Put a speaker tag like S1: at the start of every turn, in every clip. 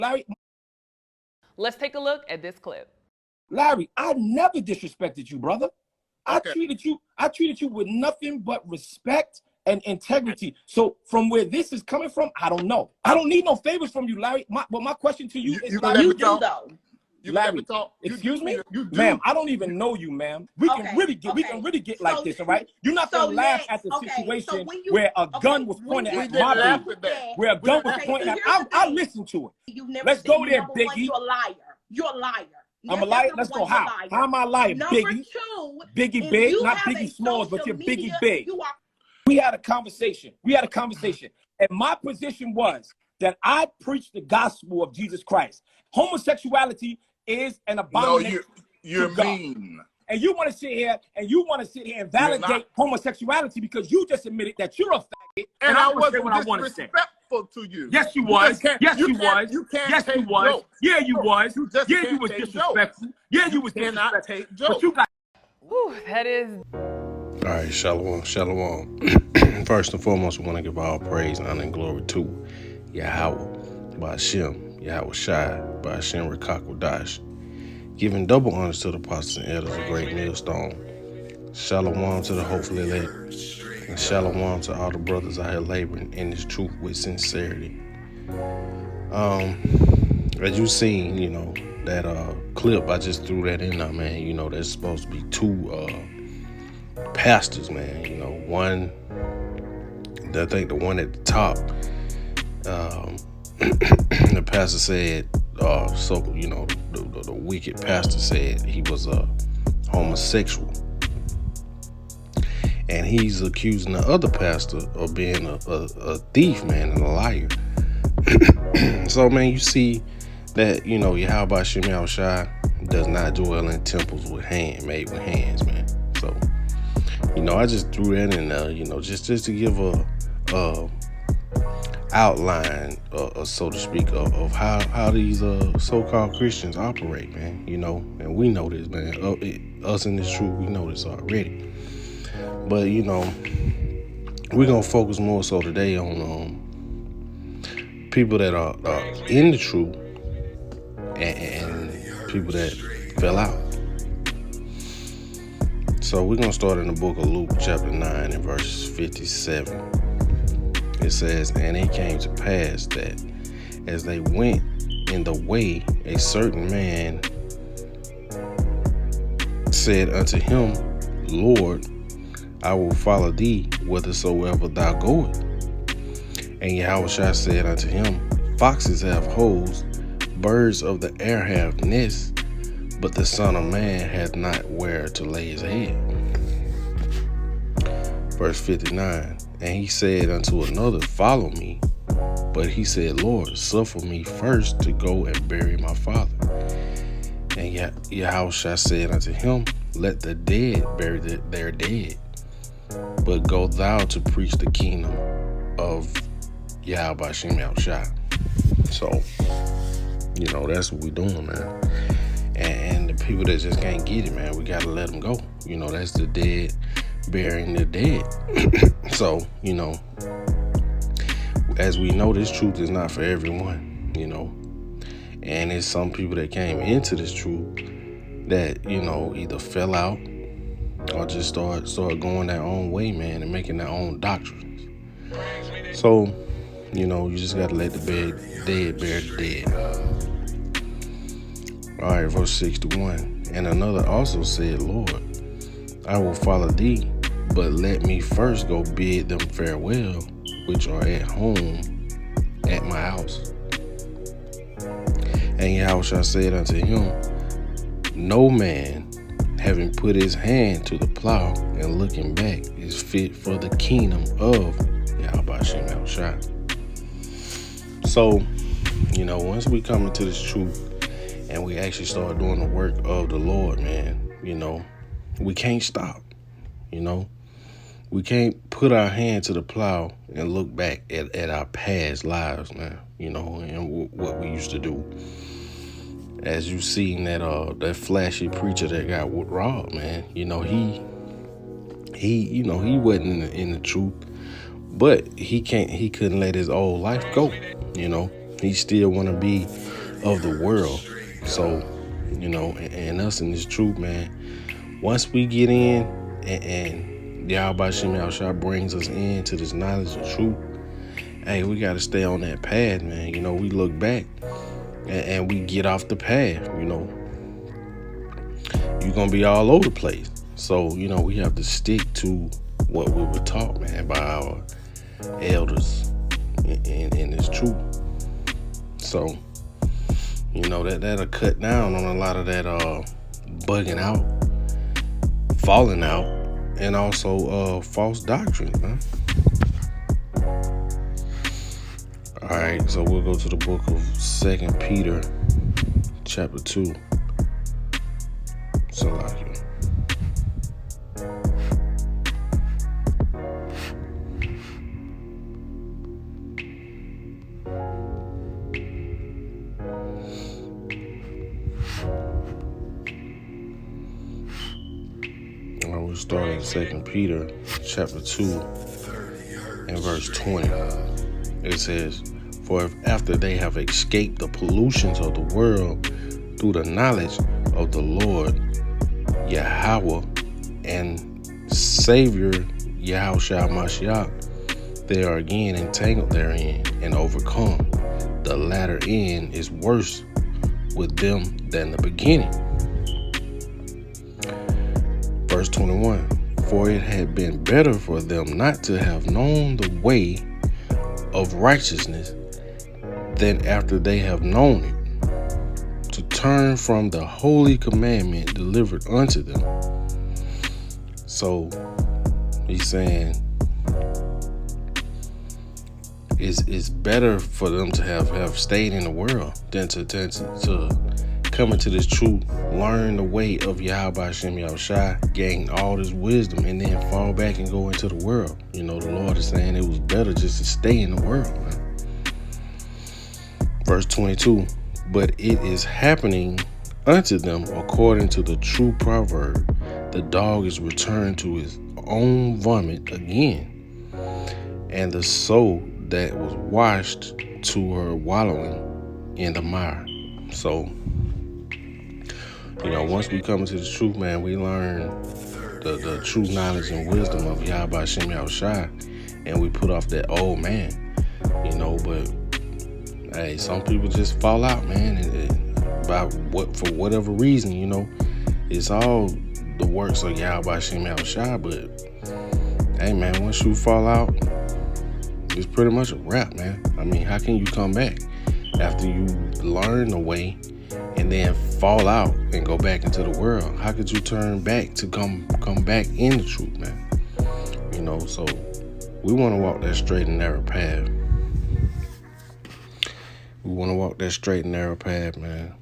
S1: Larry,
S2: Let's take a look at this clip.
S1: Larry, I never disrespected you, brother.
S3: Okay.
S1: I treated you with nothing but respect and integrity. So from where this is coming from, I don't know. I don't need no favors from you, Larry. But my question to you is,
S3: gonna let
S4: You
S3: me
S4: do
S3: talk?
S4: though.
S3: You can let
S1: Larry,
S3: me talk?
S1: excuse me?
S3: You do.
S1: Ma'am, I don't even know you, ma'am. We can really get like this, all right? You're not gonna laugh at the situation where a gun was pointed at my baby. Where a gun was pointed at, I listened to it. Let's go there, Biggie.
S4: You're a liar. You're a liar.
S1: I'm a liar. Let's go. How am I lying, Biggie? Biggie Big, not Biggie Smalls, but you're Biggie Big. We had a conversation. And my position was that I preached the gospel of Jesus Christ. Homosexuality is an abomination.
S3: No, you're mean.
S1: And you want to sit here and validate homosexuality because you just admitted that you're a faggot.
S3: And I wasn't disrespectful to you.
S1: Yes, you was.
S3: Yes, you was. You can't
S1: yes, you was.
S3: Jokes.
S1: Yeah, you was.
S3: You just
S1: yeah, you was disrespectful.
S3: Jokes.
S1: Yeah, you was
S3: cannot
S1: disrespectful.
S3: take jokes.
S1: But you got.
S2: Whew, that is.
S5: All right, shalom, shalom. First and foremost, we want to give all praise, honor, and glory to Yahweh, by Hashem, Yahweh Shai, by Hashem Rekakwadash. Giving double honors to the apostles and elders of Great Millstone. Shalom to the hopefully elect. And shalom to all the brothers out here laboring in this truth with sincerity. As you seen, that clip, I just threw that in there, man. There's supposed to be two pastors, man. One, I think the one at the top, the pastor said, the wicked pastor said he was a homosexual. And he's accusing the other pastor of being a thief, man, and a liar. So, man, you see that, Yahweh Shem Yahweh Shai does not dwell in temples made with hands, man. So, I just threw that in there, just to give a outline, so to speak, of how these so-called Christians operate, man. And we know this, man. Us in this truth, we know this already. But we're gonna focus more so today on people that are in the truth and people that fell out. So we're gonna start in the book of Luke, chapter 9, and verse 57. It says, "And it came to pass that as they went in the way, a certain man said unto him, Lord, I will follow thee whithersoever thou goest. And Yahushua said unto him, Foxes have holes, birds of the air have nests, but the Son of Man hath not where to lay his head." Verse 59, "And he said unto another, Follow me. But he said, Lord, suffer me first to go and bury my father. And Yahushua said unto him, Let the dead bury their dead. But go thou to preach the kingdom of Yahweh Shem Shai." So, that's what we doing, man. And the people that just can't get it, man, we gotta let them go. That's the dead burying the dead. So, as we know, this truth is not for everyone, and it's some people that came into this truth that, either fell out or just start going their own way, man, and making their own doctrines. So, you just got to let the dead bury the dead. All right, verse 61. "And another also said, Lord, I will follow thee, but let me first go bid them farewell, which are at home at my house. And Yahushua said unto him, No man, having put his hand to the plow and looking back, is fit for the kingdom of Yahweh Shem Yahushua." So, once we come into this truth and we actually start doing the work of the Lord, man, we can't stop. We can't put our hand to the plow and look back at our past lives, man, and what we used to do. As you seen that flashy preacher that got robbed, man, he wasn't in the truth, but he couldn't let his old life go, He still want to be of the world. So, and us in this truth, man, once we get in and Yahweh Shem Yahushua brings us into this knowledge of truth, hey, we got to stay on that path, man. We look back and we get off the path, you're going to be all over the place. So, we have to stick to what we were taught, man, by our elders in this truth. So, that'll cut down on a lot of that bugging out, falling out, and also false doctrines, man. All right, so we'll go to the book of 2 Peter, chapter 2. Salakia. We'll start in 2 Peter, chapter 2, and verse 20. It says, "For if after they have escaped the pollutions of the world through the knowledge of the Lord Yahweh and Savior Yahushua Mashiach, they are again entangled therein and overcome, the latter end is worse with them than the beginning." Verse 21, "For it had been better for them not to have known the way of righteousness than after they have known it, to turn from the holy commandment delivered unto them." So he's saying it's better for them to have stayed in the world than to come into this truth, learn the way of Yahweh Shem Yahushua, gain all this wisdom, and then fall back and go into the world. The Lord is saying it was better just to stay in the world, man. Verse 22, "But it is happening unto them according to the true proverb, the dog is returned to his own vomit again, and the soul that was washed to her wallowing in the mire." So, once we come into the truth, man, we learn the true knowledge and wisdom of Yahweh Shem Yahushua, and we put off that old man, but hey, some people just fall out, man, and for whatever reason, it's all the works of Yahweh Shem Yahushua, but hey, man, once you fall out, it's pretty much a wrap, man. I mean, how can you come back after you learn the way and then fall out and go back into the world? How could you turn back to come back in the truth, man? So we want to walk that straight and narrow path. We want to walk that straight and narrow path, man.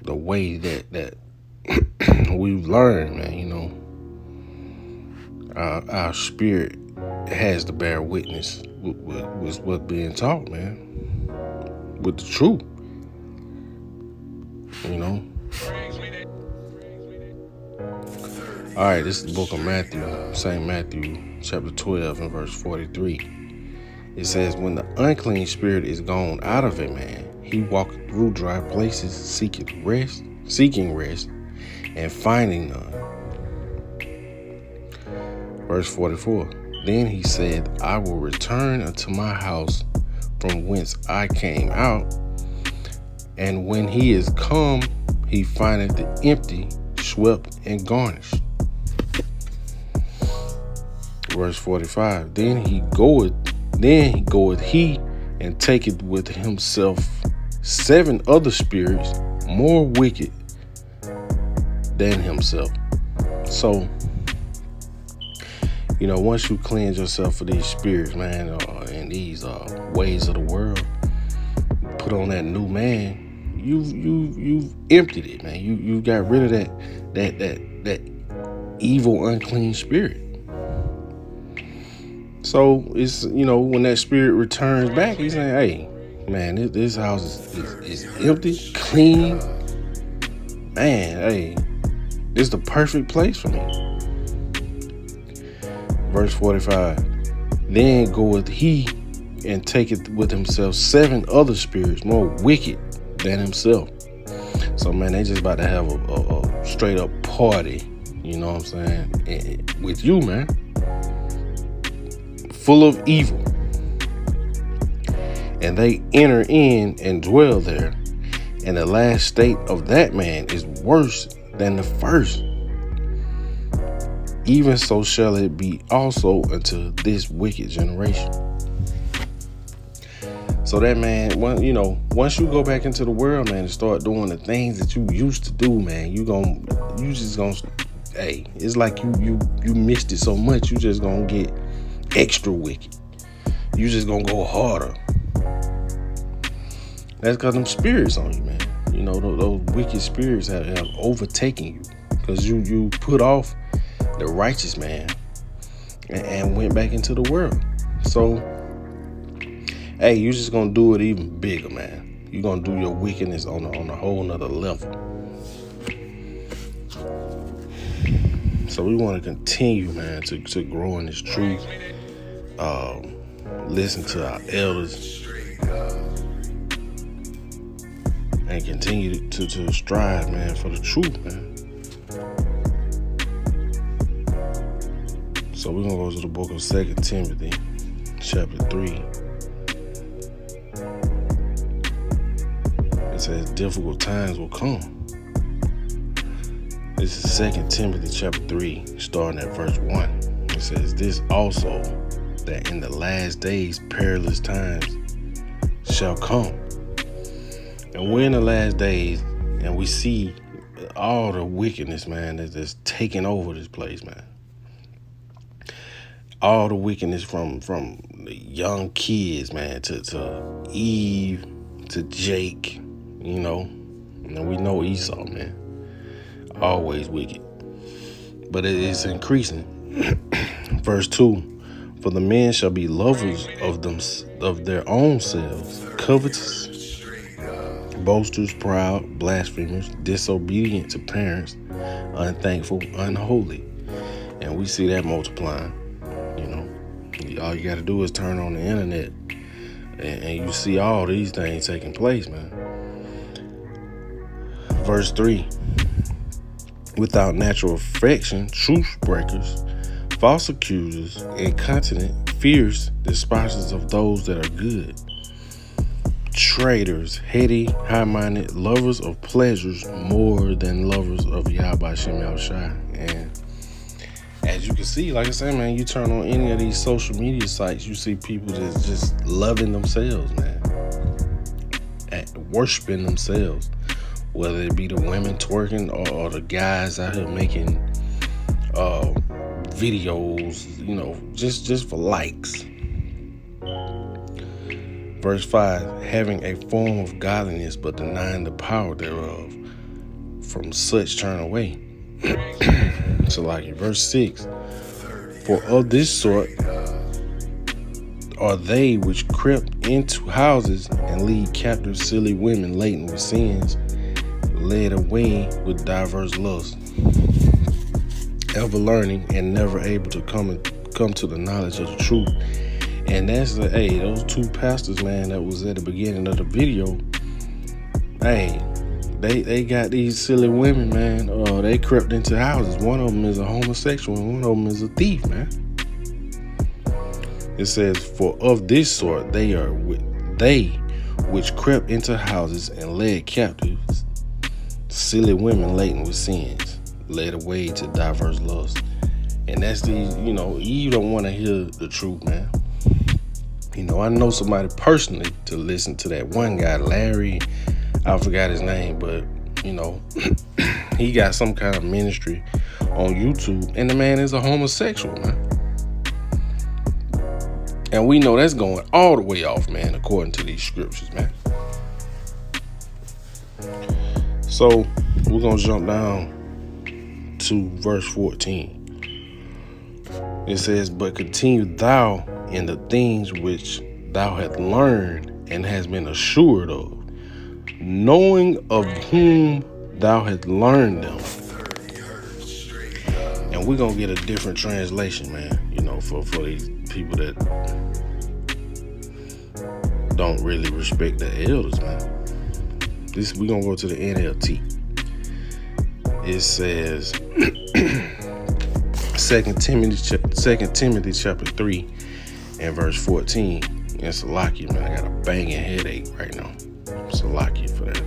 S5: The way that we've learned, man, our spirit has to bear witness with what's being taught, man, with the truth, All right, this is the book of Matthew, St. Matthew, chapter 12 and verse 43. It says, "When the unclean spirit is gone out of a man, he walketh through dry places, seeking rest, and finding none." Verse 44, "Then he said, I will return unto my house from whence I came out. And when he is come, he findeth it empty, swept, and garnished." Verse 45, Then he goeth he and taketh with himself 7 other spirits more wicked than himself. So, once you cleanse yourself of these spirits, man, and these ways of the world, put on that new man, you've emptied it, man. You got rid of that evil, unclean spirit. So it's, when that spirit returns back, he's saying, hey, man, this house is empty, clean. Man, hey, this is the perfect place for me. Verse 45, Then goeth he and taketh with himself 7 other spirits more wicked than himself. So, man, they just about to have a straight up party, you know what I'm saying, with you, man. Full of evil. And they enter in and dwell there. And the last state of that man is worse than the first. Even so shall it be also unto this wicked generation. So that, man, once you go back into the world, man, and start doing the things that you used to do, man, hey, it's like you missed it so much, you just gonna get extra wicked. You just gonna go harder. That's because them spirits on you, man. You know, those wicked spirits have overtaken you because you put off the righteous man and went back into the world. So, hey, you just gonna do it even bigger, man. You're gonna do your wickedness on a whole nother level. So we want to continue, man, to grow in this truth. Listen to our elders. And continue to strive, man, for the truth, man. So we're going to go to the book of 2 Timothy, chapter 3. It says, difficult times will come. This is 2 Timothy, chapter 3, starting at verse 1. It says, this also, that in the last days perilous times shall come. And we're in the last days, and we see all the wickedness, man, that's taking over this place, man. All the wickedness from the young kids, man, to Eve, to Jake, you know. And we know Esau, man. Always wicked. But it is increasing. Verse 2, for the men shall be lovers of their own selves, covetous, boasters, proud, blasphemers, disobedient to parents, unthankful, unholy. And we see that multiplying, you know. All you got to do is turn on the internet and you see all these things taking place, man. Verse 3, without natural affection, truth breakers, false accusers, incontinent, fierce, despisers of those that are good, traitors, heady, high-minded, lovers of pleasures more than lovers of Yahweh Shem Yahushua. And as you can see, like I said, man, you turn on any of these social media sites, you see people just loving themselves, man, worshiping themselves, whether it be the women twerking or the guys out here making videos, you know, just for likes. Verse 5, having a form of godliness, but denying the power thereof. From such turn away. So like in verse 6, for of this sort are they which crept into houses and lead captive silly women laden with sins, led away with diverse lusts, ever learning and never able to come to the knowledge of the truth. And that's those two pastors, man, that was at the beginning of the video. Hey, they got these silly women, man. They crept into houses. One of them is a homosexual and one of them is a thief, man. It says, for of this sort they which crept into houses and led captives silly women laden with sins, led away to diverse lusts. And that's you don't want to hear the truth, man. You know, I know somebody personally to listen to that one guy, Larry, I forgot his name, but, you know, he got some kind of ministry on YouTube, and the man is a homosexual, man. And we know that's going all the way off, man, according to these scriptures, man. So, we're going to jump down to verse 14. It says, but continue thou in the things which thou hast learned and hast been assured of, knowing of whom thou hast learned them. And we're going to get a different translation, man, you know, for these people that don't really respect the elders, man. We're gonna go to the NLT. It says 2 Timothy chapter 3 and verse 14. It's Salaki, man. I got a banging headache right now. Salaki for that.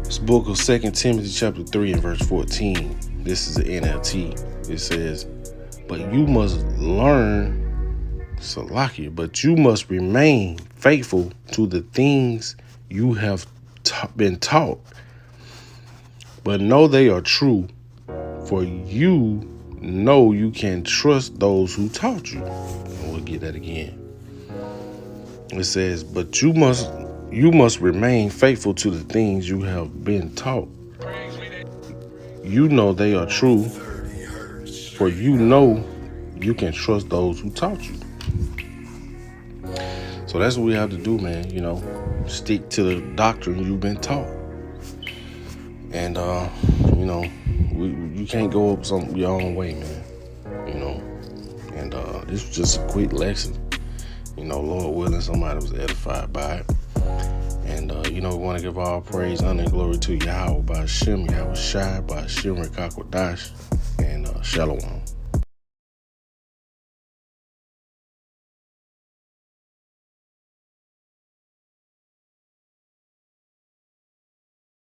S5: This book of 2 Timothy chapter 3 and verse 14. This is the NLT. It says, but you must learn, Salaki, but you must remain faithful to the things you have been taught. But know they are true, for you know you can trust those who taught you. And we'll get that again. It says, but you must remain faithful to the things you have been taught. You know they are true, for you know you can trust those who taught you. So that's what we have to do, man. You know, stick to the doctrine you've been taught. And, you know, you can't go up your own way, man. You know, and this was just a quick lesson. You know, Lord willing, somebody was edified by it. And, you know, we want to give all praise, honor, and glory to Yahweh by Shem, Yahweh Shai, by Shem Rekakwadash, and Shalom.